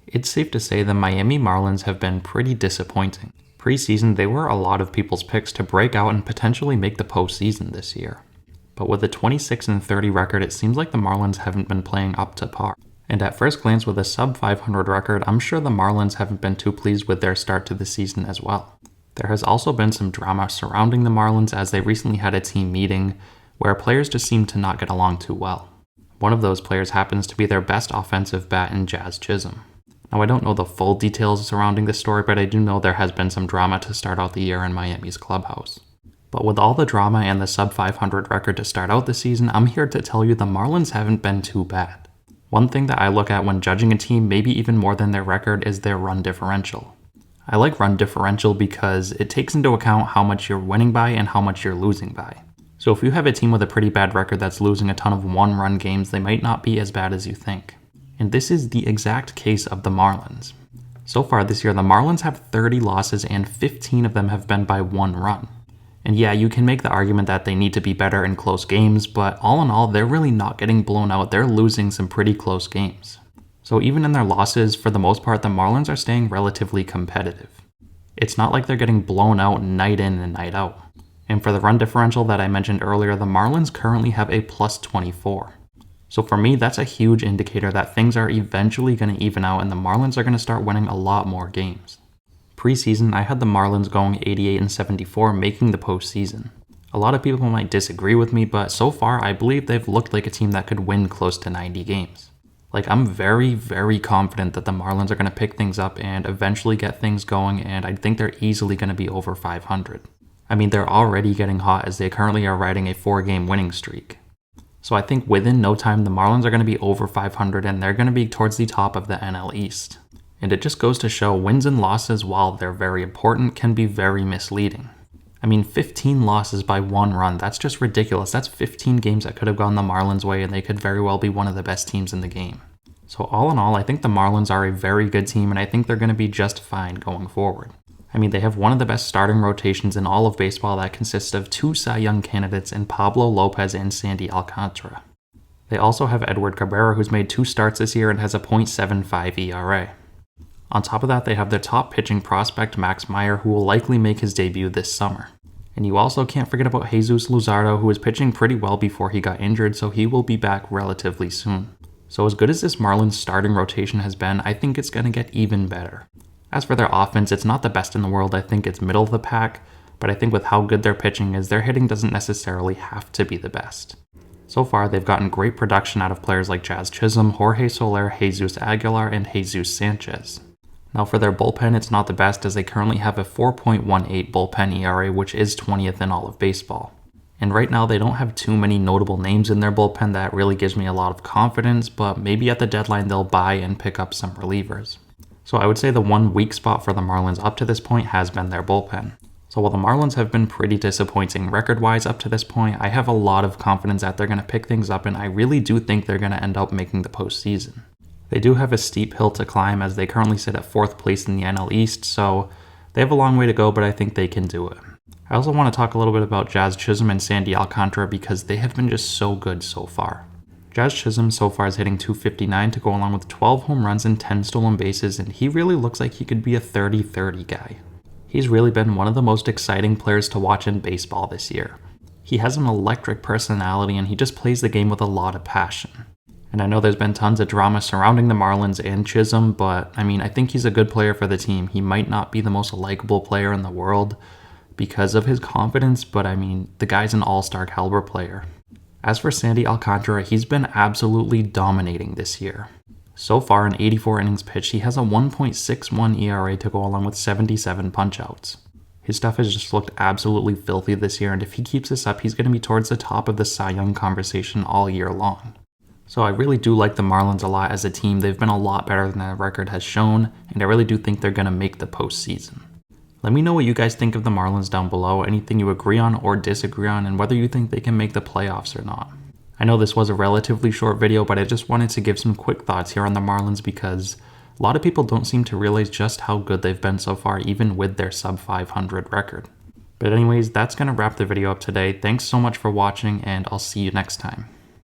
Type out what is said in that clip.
It's safe to say the Miami Marlins have been pretty disappointing. Preseason, they were a lot of people's picks to break out and potentially make the postseason this year. But with a 26-30 record, it seems like the Marlins haven't been playing up to par. And at first glance, with a sub-500 record, I'm sure the Marlins haven't been too pleased with their start to the season as well. There has also been some drama surrounding the Marlins as they recently had a team meeting where players just seem to not get along too well. One of those players happens to be their best offensive bat in Jazz Chisholm. Now, I don't know the full details surrounding this story, but I do know there has been some drama to start out the year in Miami's clubhouse. But with all the drama and the sub-500 record to start out the season, I'm here to tell you the Marlins haven't been too bad. One thing that I look at when judging a team, maybe even more than their record, is their run differential. I like run differential because it takes into account how much you're winning by and how much you're losing by. So if you have a team with a pretty bad record that's losing a ton of one-run games, they might not be as bad as you think. And this is the exact case of the Marlins. So far this year, the Marlins have 30 losses and 15 of them have been by one run. And yeah, you can make the argument that they need to be better in close games, but all in all, they're really not getting blown out. They're losing some pretty close games. So even in their losses, for the most part, the Marlins are staying relatively competitive. It's not like they're getting blown out night in and night out. And for the run differential that I mentioned earlier, the Marlins currently have a plus 24. So for me, that's a huge indicator that things are eventually going to even out and the Marlins are going to start winning a lot more games. Preseason, I had the Marlins going 88-74, making the postseason. A lot of people might disagree with me, but so far I believe they've looked like a team that could win close to 90 games. Like, I'm very, very confident that the Marlins are going to pick things up and eventually get things going, and I think they're easily going to be over 500. I mean, they're already getting hot as they currently are riding a 4-game winning streak. So I think within no time, the Marlins are going to be over 500 and they're going to be towards the top of the NL East. And it just goes to show wins and losses, while they're very important, can be very misleading. I mean, 15 losses by one run, that's just ridiculous. That's 15 games that could have gone the Marlins' way and they could very well be one of the best teams in the game. So all in all, I think the Marlins are a very good team and I think they're going to be just fine going forward. I mean, they have one of the best starting rotations in all of baseball that consists of 2 Cy Young candidates in Pablo Lopez and Sandy Alcantara. They also have Edward Cabrera, who's made 2 starts this year and has a .75 ERA. On top of that, they have their top pitching prospect, Max Meyer, who will likely make his debut this summer. And you also can't forget about Jesus Luzardo, who was pitching pretty well before he got injured, so he will be back relatively soon. So as good as this Marlins starting rotation has been, I think it's going to get even better. As for their offense, it's not the best in the world. I think it's middle of the pack, but I think with how good their pitching is, their hitting doesn't necessarily have to be the best. So far, they've gotten great production out of players like Jazz Chisholm, Jorge Soler, Jesus Aguilar, and Jesus Sanchez. Now for their bullpen, it's not the best as they currently have a 4.18 bullpen ERA, which is 20th in all of baseball. And right now, they don't have too many notable names in their bullpen that really gives me a lot of confidence, but maybe at the deadline they'll buy and pick up some relievers. So I would say the one weak spot for the Marlins up to this point has been their bullpen. So while the Marlins have been pretty disappointing record-wise up to this point, I have a lot of confidence that they're going to pick things up and I really do think they're going to end up making the postseason. They do have a steep hill to climb as they currently sit at 4th place in the NL East, so they have a long way to go, but I think they can do it. I also want to talk a little bit about Jazz Chisholm and Sandy Alcantara because they have been just so good so far. Jazz Chisholm so far is hitting .259 to go along with 12 home runs and 10 stolen bases, and he really looks like he could be a 30-30 guy. He's really been one of the most exciting players to watch in baseball this year. He has an electric personality and he just plays the game with a lot of passion. And I know there's been tons of drama surrounding the Marlins and Chisholm, but I mean, I think he's a good player for the team. He might not be the most likable player in the world because of his confidence, but I mean, the guy's an all-star caliber player. As for Sandy Alcantara, he's been absolutely dominating this year. So far in 84 innings pitched, he has a 1.61 ERA to go along with 77 punchouts. His stuff has just looked absolutely filthy this year, and if he keeps this up, he's going to be towards the top of the Cy Young conversation all year long. So I really do like the Marlins a lot as a team. They've been a lot better than their record has shown, and I really do think they're going to make the postseason. Let me know what you guys think of the Marlins down below, anything you agree on or disagree on, and whether you think they can make the playoffs or not. I know this was a relatively short video, but I just wanted to give some quick thoughts here on the Marlins because a lot of people don't seem to realize just how good they've been so far, even with their sub-500 record. But anyways, that's going to wrap the video up today. Thanks so much for watching, and I'll see you next time.